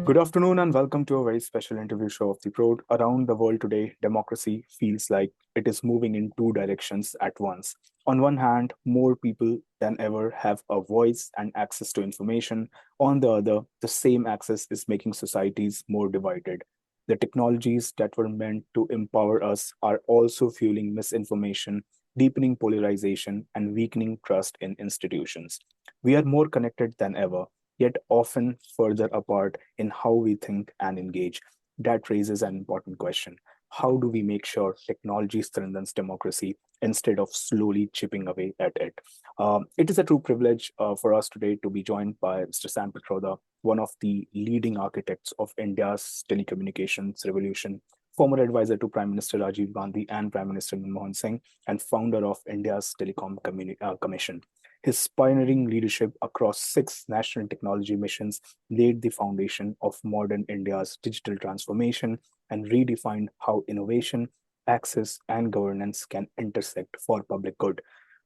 Good afternoon and welcome to a very special interview show of the Prode. Around the world today, democracy feels like it is moving in two directions at once. On one hand, more people than ever have a voice and access to information. On the other, the same access is making societies more divided. The technologies that were meant to empower us are also fueling misinformation, deepening polarization, and weakening trust in institutions. We are more connected than ever, yet often further apart in how we think and engage. That raises an important question. How do we make sure technology strengthens democracy instead of slowly chipping away at it? It is a true privilege for us today to be joined by Mr. Sam Pitroda, one of the leading architects of India's telecommunications revolution, former advisor to Prime Minister Rajiv Gandhi and Prime Minister Manmohan Singh, and founder of India's Telecom Commission. His pioneering leadership across six national technology missions laid the foundation of modern India's digital transformation and redefined how innovation, access, and governance can intersect for public good.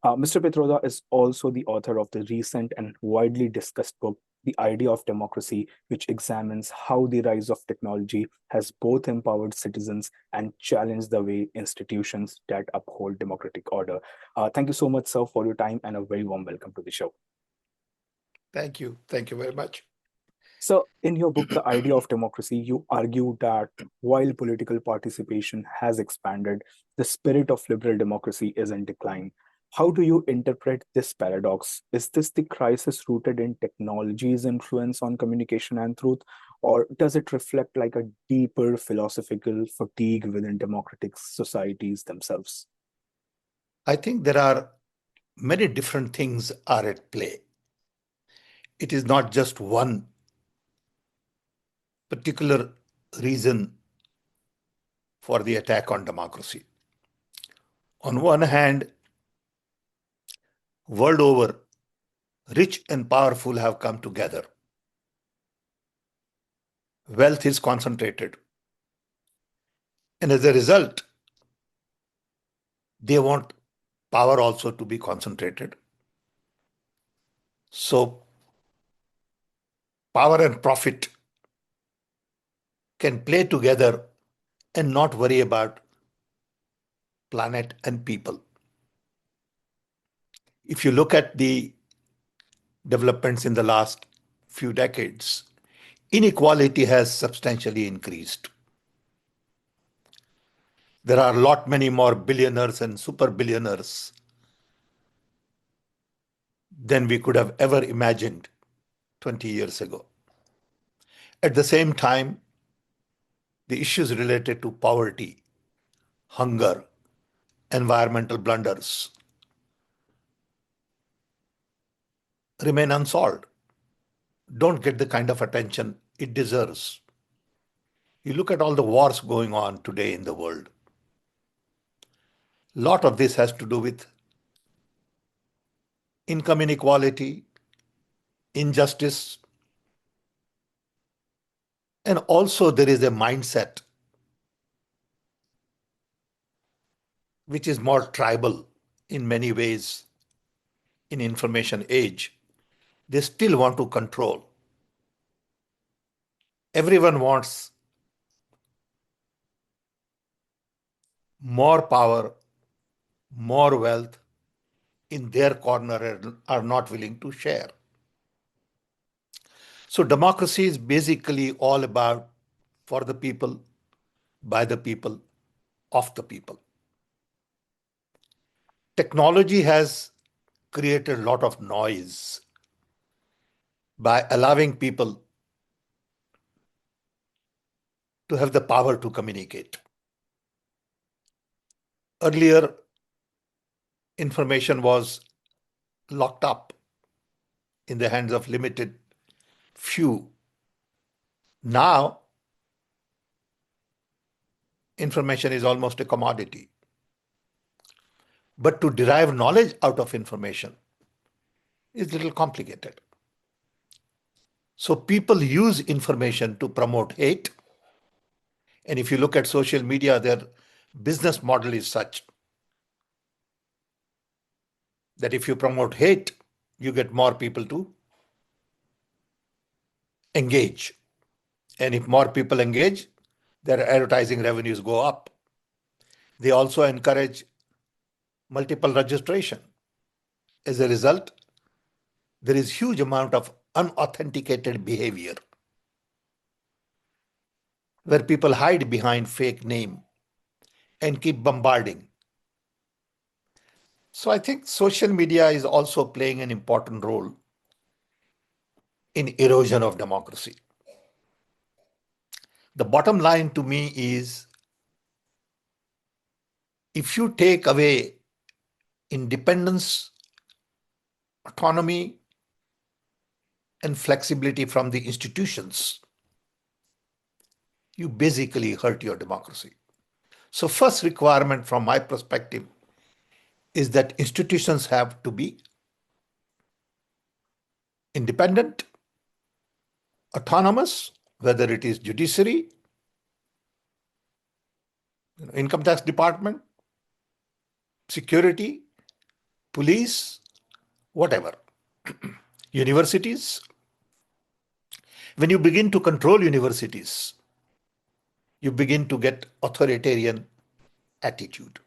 Mr. Pitroda is also the author of the recent and widely discussed book, The Idea of Democracy, which examines how the rise of technology has both empowered citizens and challenged the way institutions that uphold democratic order. Thank you so much, sir, for your time and a very warm welcome to the show. Thank you. Thank you very much. So, in your book, The Idea of Democracy, you argue that while political participation has expanded, the spirit of liberal democracy is in decline. How do you interpret this paradox? Is this the crisis rooted in technology's influence on communication and truth, or does it reflect like a deeper philosophical fatigue within democratic societies themselves? I think there are many different things are at play. It is not just one particular reason for the attack on democracy. On one hand, world over, rich and powerful have come together. Wealth is concentrated. And as a result, they want power also to be concentrated. So, power and profit can play together and not worry about planet and people. If you look at the developments in the last few decades, inequality has substantially increased. There are a lot many more billionaires and super billionaires than we could have ever imagined 20 years ago. At the same time, the issues related to poverty, hunger, environmental blunders remain unsolved, don't get the kind of attention it deserves. You look at all the wars going on today in the world. A lot of this has to do with income inequality, injustice, and also there is a mindset which is more tribal in many ways in information age. They still want to control. Everyone wants more power, more wealth in their corner and are not willing to share. So democracy is basically all about for the people, by the people, of the people. Technology has created a lot of noise by allowing people to have the power to communicate. Earlier, information was locked up in the hands of limited few. Now, information is almost a commodity. But to derive knowledge out of information is a little complicated. So people use information to promote hate. And if you look at social media, their business model is such that if you promote hate, you get more people to engage. And if more people engage, their advertising revenues go up. They also encourage multiple registration. As a result, there is huge amount of unauthenticated behavior where people hide behind fake name and keep bombarding. So I think social media is also playing an important role in erosion of democracy. The bottom line to me is if you take away independence, autonomy, and flexibility from the institutions, you basically hurt your democracy. So, first requirement from my perspective is that institutions have to be independent, autonomous, whether it is judiciary, income tax department, security, police, whatever. Universities. When you begin to control universities, you begin to get authoritarian attitude.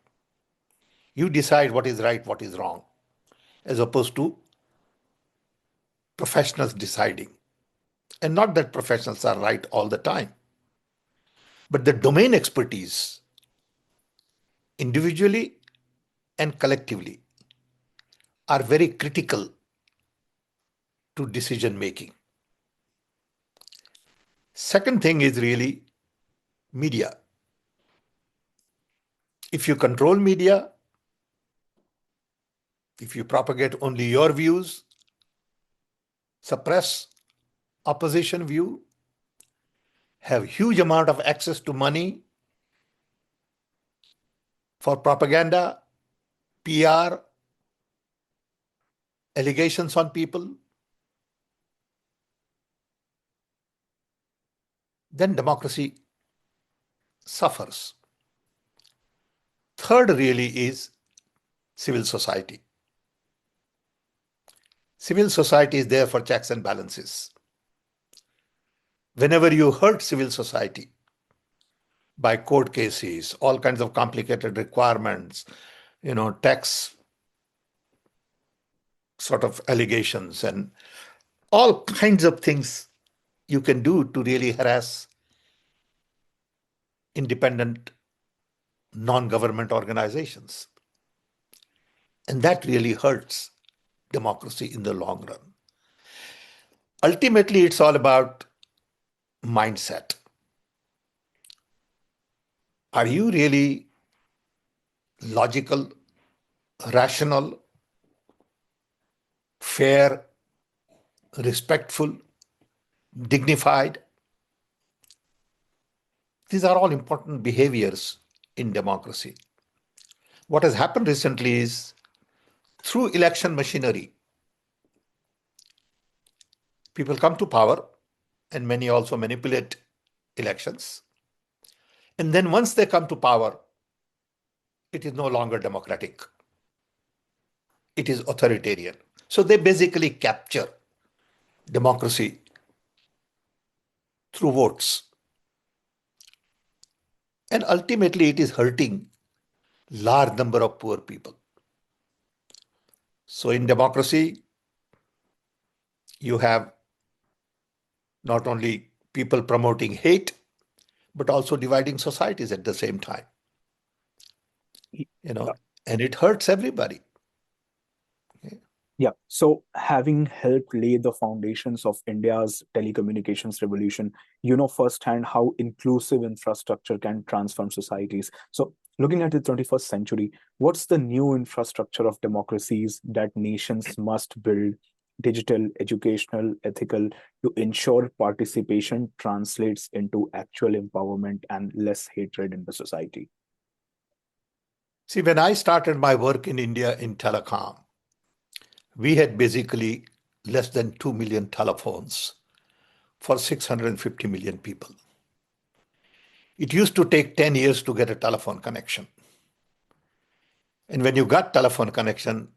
You decide what is right, what is wrong, as opposed to professionals deciding. And not that professionals are right all the time, but the domain expertise, individually and collectively, are very critical to decision making. Second thing is really media. If you control media, if you propagate only your views, suppress opposition view, have huge amount of access to money for propaganda, PR, allegations on people, then democracy suffers. Third really is civil society. Civil society is there for checks and balances. Whenever you hurt civil society by court cases, all kinds of complicated requirements, tax sort of allegations and all kinds of things you can do to really harass independent non-government organizations. And that really hurts democracy in the long run. Ultimately, it's all about mindset. Are you really logical, rational, fair, respectful, dignified? These are all important behaviors in democracy. What has happened recently is through election machinery, people come to power and many also manipulate elections. And then once they come to power, it is no longer democratic. It is authoritarian. So they basically capture democracy through votes. And ultimately, it is hurting large number of poor people. So in democracy, you have not only people promoting hate, but also dividing societies at the same time. Yeah. And it hurts everybody. Yeah. So, having helped lay the foundations of India's telecommunications revolution, you know firsthand how inclusive infrastructure can transform societies. So, looking at the 21st century, what's the new infrastructure of democracies that nations must build, digital, educational, ethical, to ensure participation translates into actual empowerment and less hatred in the society? See, when I started my work in India in telecom, we had basically less than 2 million telephones for 650 million people. It used to take 10 years to get a telephone connection. And when you got telephone connection,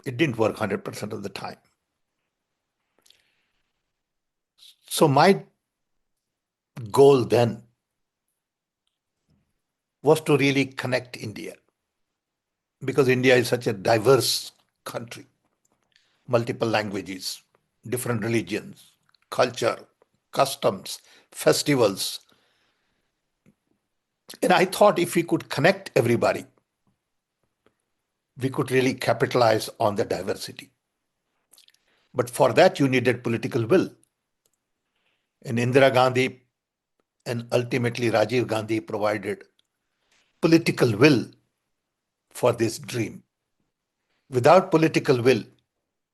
it didn't work 100% of the time. So my goal then was to really connect India, because India is such a diverse country, multiple languages, different religions, culture, customs, festivals. And I thought if we could connect everybody, we could really capitalize on the diversity. But for that, you needed political will. And Indira Gandhi and ultimately Rajiv Gandhi provided political will for this dream. Without political will,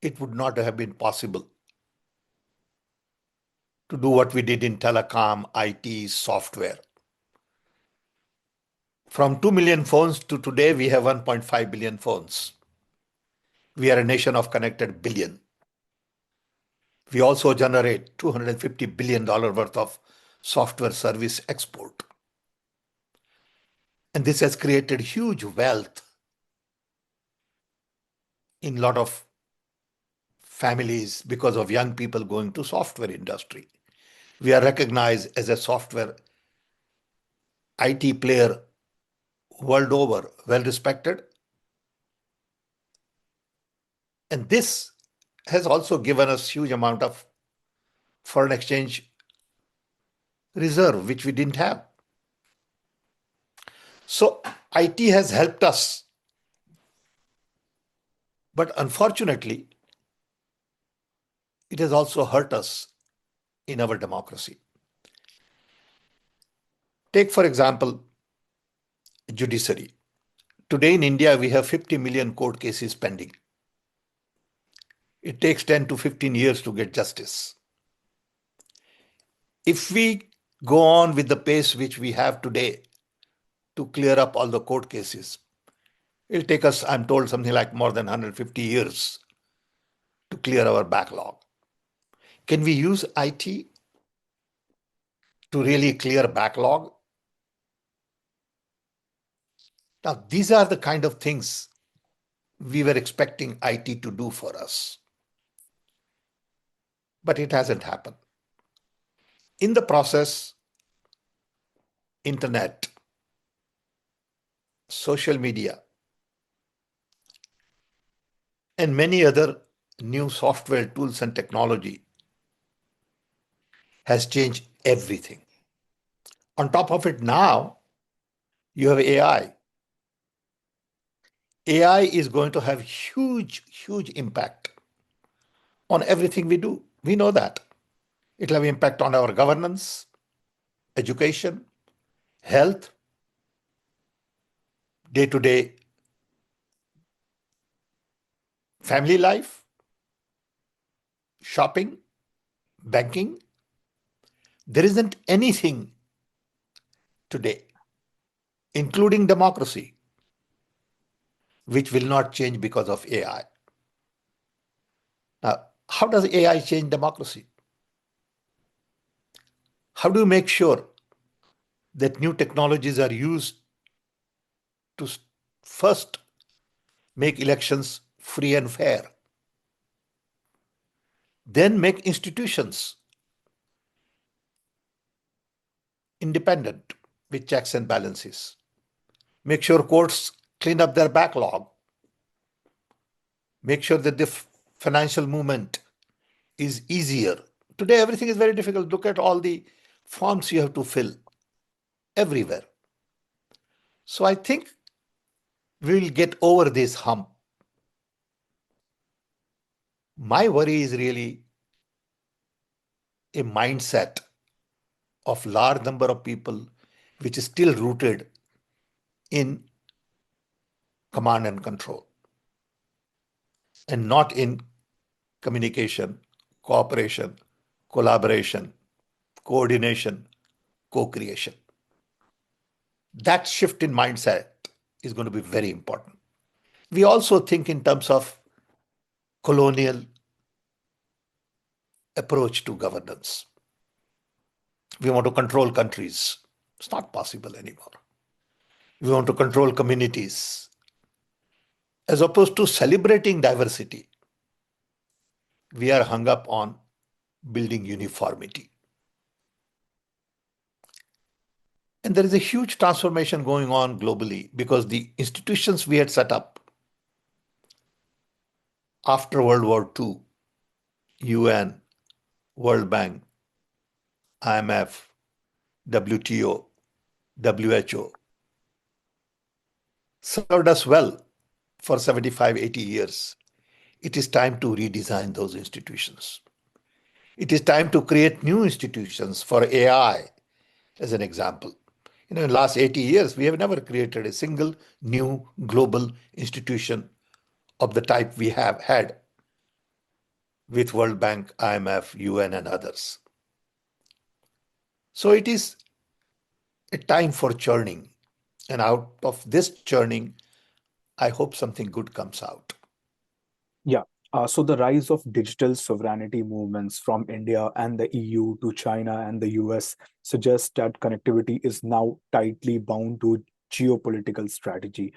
it would not have been possible to do what we did in telecom, IT, software. From 2 million phones to today, we have 1.5 billion phones. We are a nation of connected billion. We also generate $250 billion worth of software service export. And this has created huge wealth in a lot of families because of young people going to software industry. We are recognized as a software IT player world over, well respected. And this has also given us huge amount of foreign exchange reserve, which we didn't have. So IT has helped us. But unfortunately, it has also hurt us in our democracy. Take, for example, judiciary. Today in India, we have 50 million court cases pending. It takes 10 to 15 years to get justice. If we go on with the pace which we have today to clear up all the court cases, it'll take us, I'm told, something like more than 150 years to clear our backlog. Can we use IT to really clear backlog? Now, these are the kind of things we were expecting IT to do for us. But it hasn't happened. In the process, internet, social media, and many other new software tools and technology has changed everything. On top of it, now you have AI. AI is going to have huge, huge impact on everything we do. We know that. It'll have impact on our governance, education, health, day-to-day family life, shopping, banking. There isn't anything today, including democracy, which will not change because of AI. Now, how does AI change democracy? How do you make sure that new technologies are used to first make elections free and fair, then make institutions independent with checks and balances, make sure courts clean up their backlog, make sure that the financial movement is easier. Today, everything is very difficult. Look at all the forms you have to fill everywhere. So I think we will get over this hump. My worry is really a mindset of large number of people which is still rooted in command and control and not in communication, cooperation, collaboration, coordination, co-creation. That shift in mindset is going to be very important. We also think in terms of colonial approach to governance. We want to control countries. It's not possible anymore. We want to control communities. As opposed to celebrating diversity, we are hung up on building uniformity. And there is a huge transformation going on globally because the institutions we had set up after World War II, UN, World Bank, IMF, WTO, WHO, served us well for 75, 80 years. It is time to redesign those institutions. It is time to create new institutions for AI, as an example. In the last 80 years, we have never created a single new global institution of the type we have had with World Bank, IMF, UN, and others. So it is a time for churning. And out of this churning, I hope something good comes out. Yeah. So the rise of digital sovereignty movements from India and the EU to China and the US suggests that connectivity is now tightly bound to geopolitical strategy.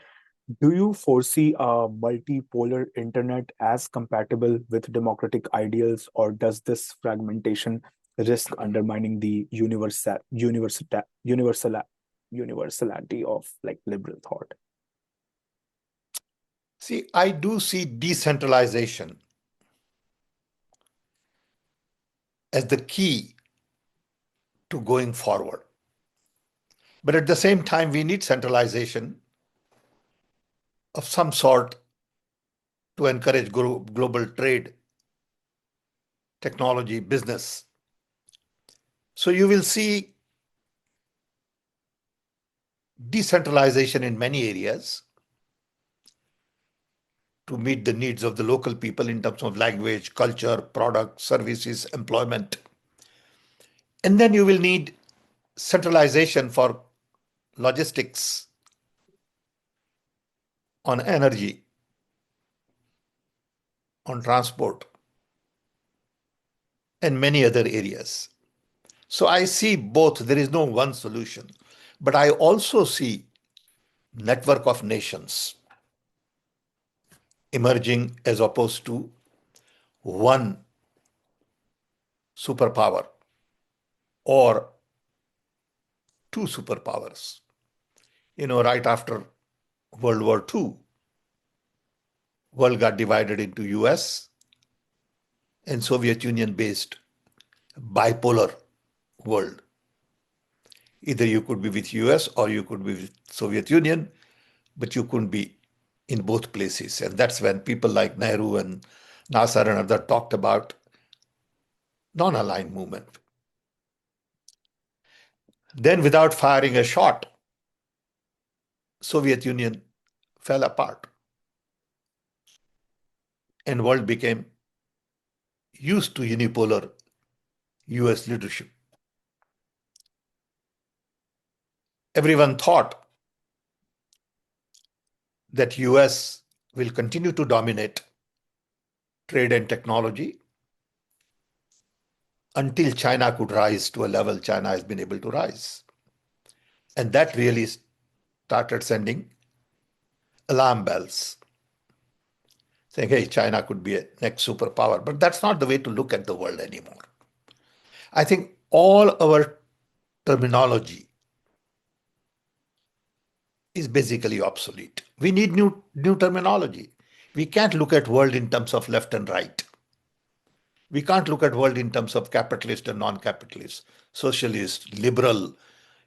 Do you foresee a multipolar internet as compatible with democratic ideals, or does this fragmentation risk undermining the universality of like liberal thought? See, I do see decentralization as the key to going forward. But at the same time, we need centralization of some sort to encourage global trade, technology, business. So you will see decentralization in many areas to meet the needs of the local people in terms of language, culture, product, services, employment. And then you will need centralization for logistics, on energy, on transport, and many other areas. So I see both. There is no one solution. But I also see network of nations emerging as opposed to one superpower or two superpowers. Right after World War II, world got divided into US and Soviet Union based bipolar world. Either you could be with US or you could be with Soviet Union, but you couldn't be in both places. And that's when people like Nehru and Nasser and others talked about non-aligned movement. Then without firing a shot, Soviet Union fell apart and world became used to unipolar US leadership. Everyone thought that US will continue to dominate trade and technology until China could rise to a level China has been able to rise. And that really started sending alarm bells, saying, hey, China could be a next superpower. But that's not the way to look at the world anymore. I think all our terminology is basically obsolete. We need new terminology. We can't look at world in terms of left and right. We can't look at world in terms of capitalist and non-capitalist, socialist, liberal.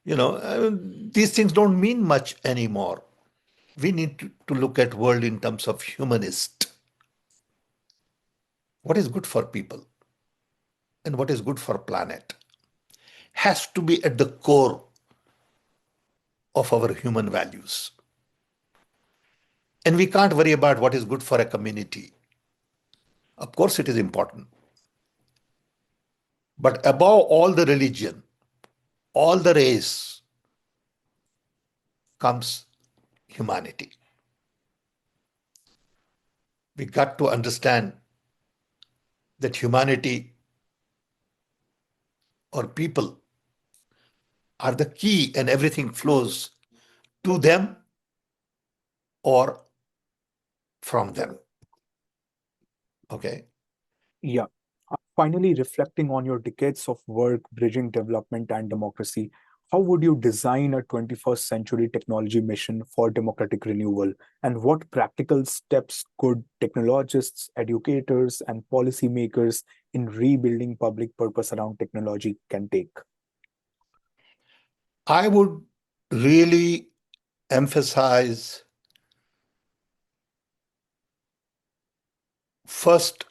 These things don't mean much anymore. We need to look at world in terms of humanist. What is good for people and what is good for planet has to be at the core of our human values. And we can't worry about what is good for a community. Of course, it is important. But above all the religion, all the race comes humanity. We got to understand that humanity or people are the key and everything flows to them or from them. Okay. Yeah. Finally, reflecting on your decades of work bridging development and democracy, How would you design a 21st century technology mission for democratic renewal? And what practical steps could technologists, educators, and policymakers in rebuilding public purpose around technology can take? I would really emphasize first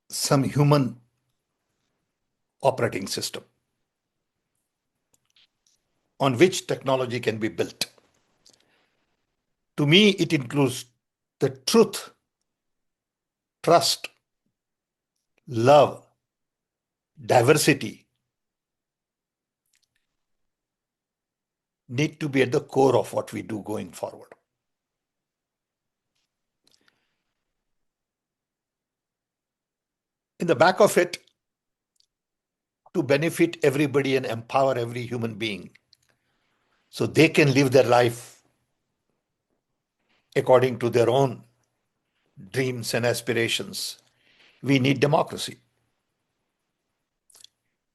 some human operating system on which technology can be built. To me, it includes the truth, trust, love, diversity need to be at the core of what we do going forward. In the back of it, to benefit everybody and empower every human being so they can live their life according to their own dreams and aspirations. We need democracy.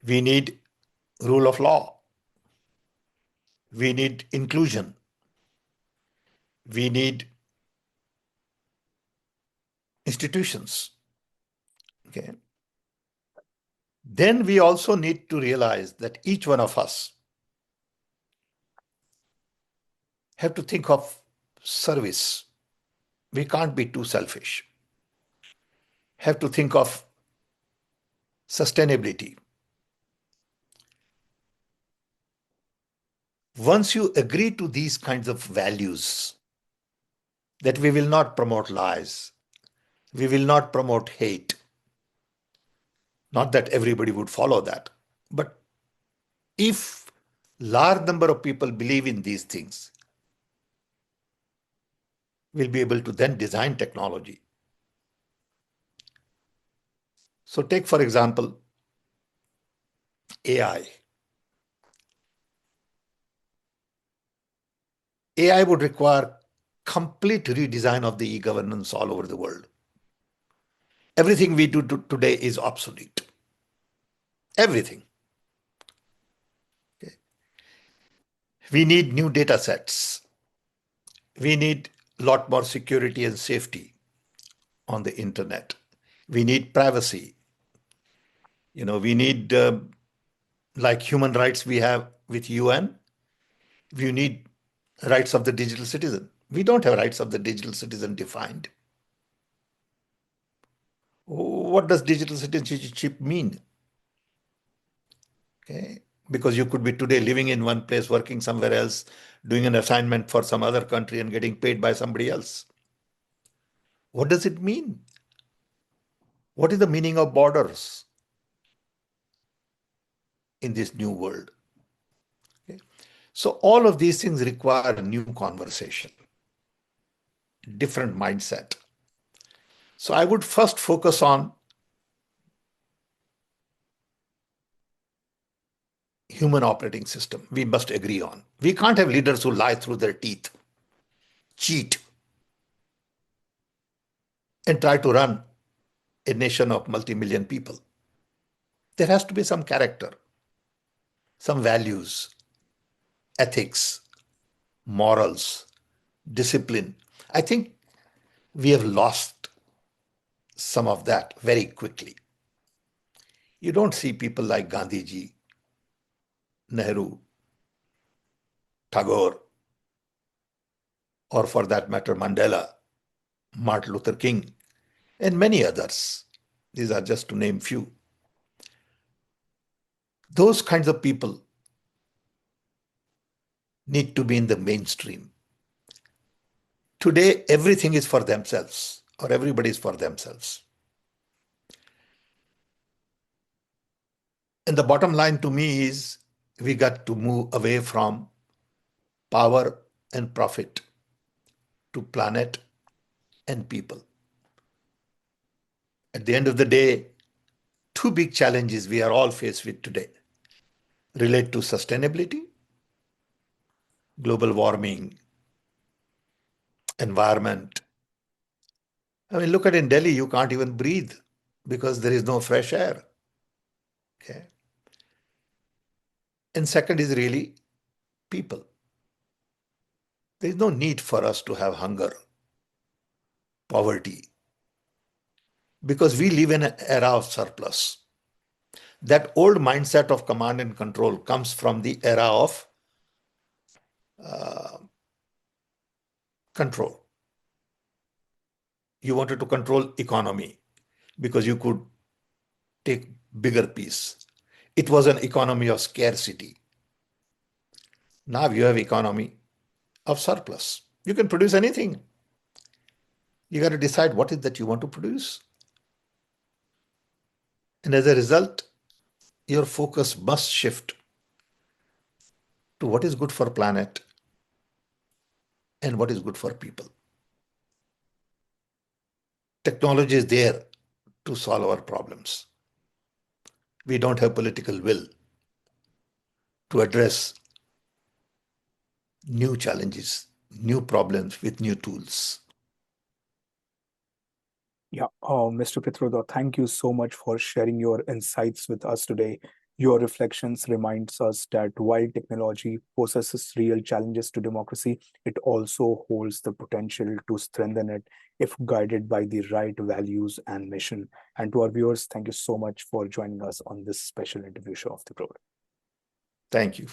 We need rule of law. We need inclusion. We need institutions. Okay. Then we also need to realize that each one of us have to think of service. We can't be too selfish. Have to think of sustainability. Once you agree to these kinds of values, that we will not promote lies, we will not promote hate, not that everybody would follow that, but if large number of people believe in these things, we'll be able to then design technology. So take, for example, AI. AI would require complete redesign of the e-governance all over the world. Everything we do today is obsolete. Everything. Okay. We need new data sets. We need a lot more security and safety on the internet. We need privacy. We need, like human rights we have with UN, we need rights of the digital citizen. We don't have rights of the digital citizen defined. What does digital citizenship mean? Okay. Because you could be today living in one place, working somewhere else, doing an assignment for some other country and getting paid by somebody else. What does it mean? What is the meaning of borders in this new world? Okay. So all of these things require a new conversation, different mindset. So I would first focus on human operating system. We must agree on. We can't have leaders who lie through their teeth, cheat, and try to run a nation of multi-million people. There has to be some character, some values, ethics, morals, discipline. I think we have lost some of that very quickly. You don't see people like Gandhiji, Nehru, Tagore, or for that matter, Mandela, Martin Luther King, and many others. These are just to name few. Those kinds of people need to be in the mainstream. Today, everything is for themselves, or everybody is for themselves. And the bottom line to me is we got to move away from power and profit to planet and people. At the end of the day, two big challenges we are all faced with today relate to sustainability, global warming, environment. I mean, look at in Delhi, you can't even breathe because there is no fresh air. Okay. And second is really people. There is no need for us to have hunger, poverty, because we live in an era of surplus. That old mindset of command and control comes from the era of control. You wanted to control economy because you could take bigger piece. It was an economy of scarcity. Now you have economy of surplus. You can produce anything. You got to decide what is that you want to produce. And as a result, your focus must shift to what is good for planet and what is good for people. Technology is there to solve our problems. We don't have political will to address new challenges, new problems with new tools. Yeah, Mr. Pitroda, thank you so much for sharing your insights with us today. Your reflections reminds us that while technology possesses real challenges to democracy, it also holds the potential to strengthen it if guided by the right values and mission. And to our viewers, thank you so much for joining us on this special interview show of the Prode. Thank you.